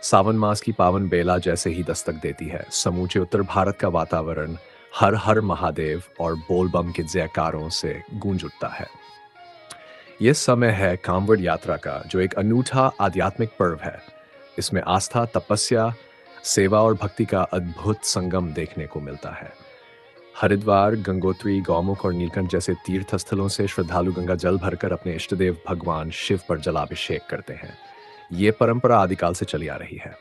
सावन मास की पावन बेला जैसे ही दस्तक देती है, समूचे उत्तर भारत का वातावरण हर हर महादेव और बोल बम के जयकारों से गूंज उठता है। यह समय है कांवड़ यात्रा का, जो एक अनूठा आध्यात्मिक पर्व है। इसमें आस्था, तपस्या, सेवा और भक्ति का अद्भुत संगम देखने को मिलता है। हरिद्वार, गंगोत्री, गौमुख और नीलकंठ जैसे तीर्थ स्थलों से श्रद्धालु गंगा जल भरकर अपने इष्टदेव भगवान शिव पर जलाभिषेक करते हैं। ये परंपरा आदिकाल से चली आ रही है।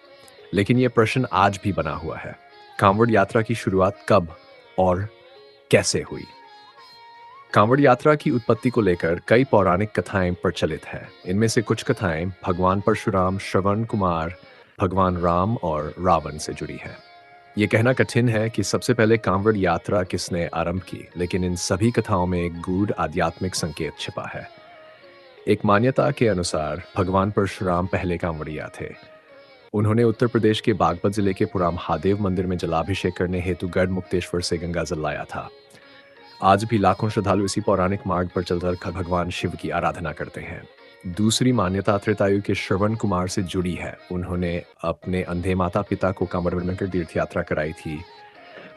लेकिन ये प्रश्न आज भी बना हुआ है, कांवड़ यात्रा की शुरुआत कब और कैसे हुई? कांवड़ यात्रा की उत्पत्ति को लेकर कई पौराणिक कथाएं प्रचलित हैं। इनमें से कुछ कथाएं भगवान परशुराम, श्रवण कुमार, भगवान राम और रावण से जुड़ी हैं। ये कहना कठिन है कि सबसे पहले कांवड़ यात्रा किसने आरंभ की, लेकिन इन सभी कथाओं में एक गूढ़ आध्यात्मिक संकेत छिपा है। एक मान्यता के अनुसार भगवान परशुराम पहले कांवड़िया थे। उन्होंने उत्तर प्रदेश के बागपत जिले के पुरा महादेव मंदिर में जलाभिषेक करने हेतु गढ़ मुक्तेश्वर से गंगा जल लाया था। आज भी लाखों श्रद्धालु इसी पौराणिक मार्ग पर चलकर भगवान शिव की आराधना करते हैं। दूसरी मान्यता त्रेतायु के श्रवण कुमार से जुड़ी है। उन्होंने अपने अंधे माता पिता को कांवड़ में बनकर तीर्थ यात्रा कराई थी।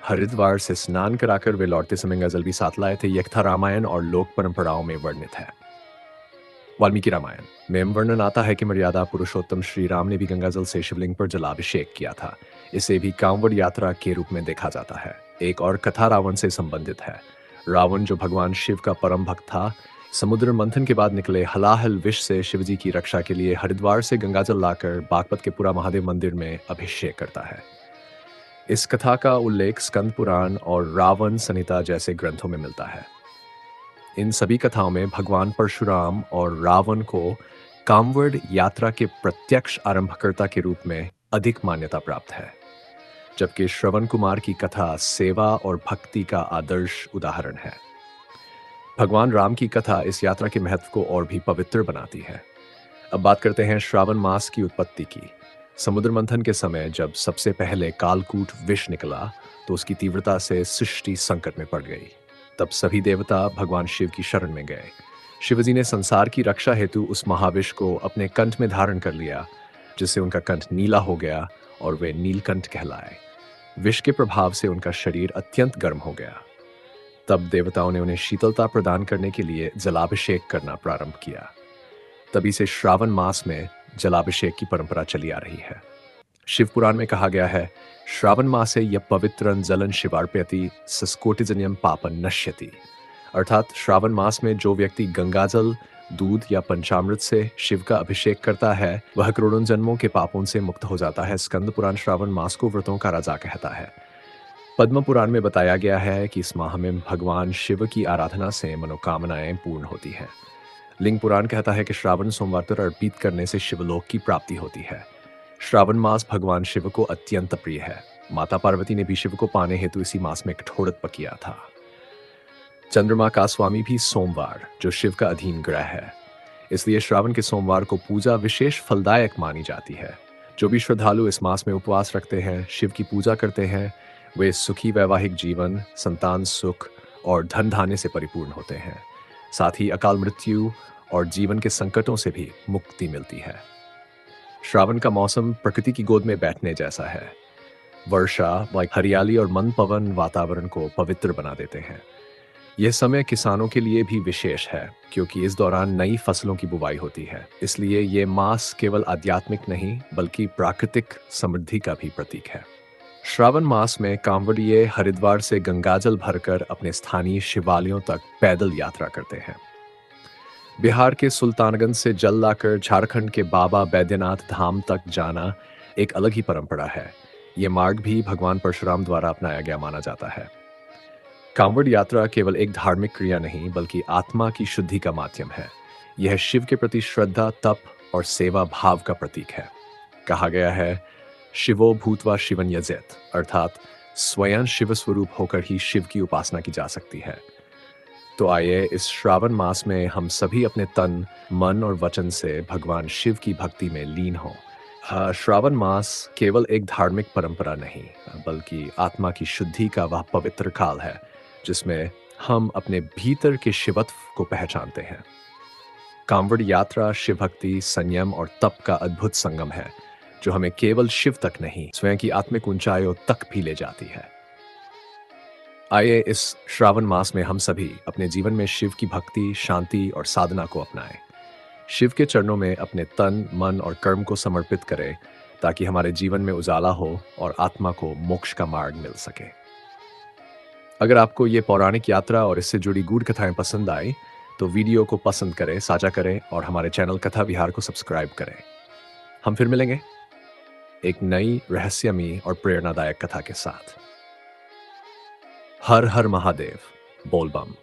हरिद्वार से स्नान कराकर वे लौटते समय गंगा जल भी साथ लाए थे। यह कथा रामायण और लोक परंपराओं में वर्णित है। वाल्मीकि रामायण में वर्णन आता है कि मर्यादा पुरुषोत्तम श्री राम ने भी गंगा जल से शिवलिंग पर जलाभिषेक किया था। इसे भी कांवड़ यात्रा के रूप में देखा जाता है। एक और कथा रावण से संबंधित है। रावण, जो भगवान शिव का परम भक्त था, समुद्र मंथन के बाद निकले हलाहल विष से शिवजी की रक्षा के लिए हरिद्वार से गंगाजल लाकर बागपत के पुरा महादेव मंदिर में अभिषेक करता है। इस कथा का उल्लेख स्कंद पुराण और रावण संहिता जैसे ग्रंथों में मिलता है। इन सभी कथाओं में भगवान परशुराम और रावण को कांवड़ यात्रा के प्रत्यक्ष आरंभकर्ता के रूप में अधिक मान्यता प्राप्त है, जबकि श्रवण कुमार की कथा सेवा और भक्ति का आदर्श उदाहरण है। भगवान राम की कथा इस यात्रा के महत्व को और भी पवित्र बनाती है। अब बात करते हैं श्रावण मास की उत्पत्ति की। समुद्र मंथन के समय जब सबसे पहले कालकूट विष निकला, तो उसकी तीव्रता से सृष्टि संकट में पड़ गई। तब सभी देवता भगवान शिव की शरण में गए। शिवजी ने संसार की रक्षा हेतु उस महाविष को अपने कंठ में धारण कर लिया, जिससे उनका कंठ नीला हो गया और वे नीलकंठ कहलाए। विष के प्रभाव से उनका शरीर अत्यंत गर्म हो गया। तब देवताओं ने उन्हें शीतलता प्रदान करने के लिए जलाभिषेक करना प्रारंभ किया। तभी से श्रावण मास में जलाभिषेक की परंपरा चली आ रही है। शिव पुराण में कहा गया है, श्रावण मासे यह पवित्रं जलं शिवार्पयति सस्कोटिजन्यम पापं नश्यति। अर्थात श्रावण मास में जो व्यक्ति गंगाजल, दूध या पंचामृत से शिव का अभिषेक करता है, वह करोड़ों जन्मों के पापों से मुक्त हो जाता है। स्कंद पुराण श्रावण मास को व्रतों का राजा कहता है। पद्म पुराण में बताया गया है कि इस माह में भगवान शिव की आराधना से मनोकामनाएं पूर्ण होती हैं। लिंग पुराण कहता है कि श्रावण सोमवार पर अर्पित करने से शिवलोक की प्राप्ति होती है। श्रावण मास भगवान शिव को अत्यंत प्रिय है। माता पार्वती ने भी शिव को पाने हेतु इसी मास में कठोरत किया था। चंद्रमा का स्वामी भी सोमवार, जो शिव का अधीन ग्रह है, इसलिए श्रावण के सोमवार को पूजा विशेष फलदायक मानी जाती है। जो भी श्रद्धालु इस मास में उपवास रखते हैं, शिव की पूजा करते हैं, वे सुखी वैवाहिक जीवन, संतान सुख और धन धान्य से परिपूर्ण होते हैं। साथ ही अकाल मृत्यु और जीवन के संकटों से भी मुक्ति मिलती है। श्रावण का मौसम प्रकृति की गोद में बैठने जैसा है। वर्षा, हरियाली और मन पवन वातावरण को पवित्र बना देते हैं। यह समय किसानों के लिए भी विशेष है, क्योंकि इस दौरान नई फसलों की बुवाई होती है। इसलिए ये मास केवल आध्यात्मिक नहीं, बल्कि प्राकृतिक समृद्धि का भी प्रतीक है। श्रावण मास में कांवड़िये हरिद्वार से गंगाजल भरकर अपने स्थानीय शिवालयों तक पैदल यात्रा करते हैं। बिहार के सुल्तानगंज से जल लाकर झारखंड के बाबा बैद्यनाथ धाम तक जाना एक अलग ही परंपरा है। ये मार्ग भी भगवान परशुराम द्वारा अपनाया गया माना जाता है। कांवड़ यात्रा केवल एक धार्मिक क्रिया नहीं, बल्कि आत्मा की शुद्धि का माध्यम है। यह शिव के प्रति श्रद्धा, तप और सेवा भाव का प्रतीक है। कहा गया है, शिवो भूत्वा शिवं यजेत, अर्थात स्वयं शिव स्वरूप होकर ही शिव की उपासना की जा सकती है। तो आइए इस श्रावण मास में हम सभी अपने तन, मन और वचन से भगवान शिव की भक्ति में लीन हों। श्रावण मास केवल एक धार्मिक परंपरा नहीं, बल्कि आत्मा की शुद्धि का वह पवित्र काल है, जिसमें हम अपने भीतर के शिवत्व को पहचानते हैं। कांवड़ यात्रा शिव भक्ति, संयम और तप का अद्भुत संगम है। जो हमें केवल शिव तक नहीं, स्वयं की आत्मिक ऊंचाइयों तक भी ले जाती है। आइए इस श्रावण मास में हम सभी अपने जीवन में शिव की भक्ति, शांति और साधना को अपनाएं। शिव के चरणों में अपने तन, मन और कर्म को समर्पित करें ताकि हमारे जीवन में उजाला हो और आत्मा को मोक्ष का मार्ग मिल सके। अगर आपको ये पौराणिक यात्रा और इससे जुड़ी गूढ़ कथाएं पसंद आई, तो वीडियो को पसंद करें, साझा करें और हमारे चैनल कथा विहार को सब्सक्राइब करें। हम फिर मिलेंगे एक नई रहस्यमयी और प्रेरणादायक कथा के साथ। हर हर महादेव, बोल बम।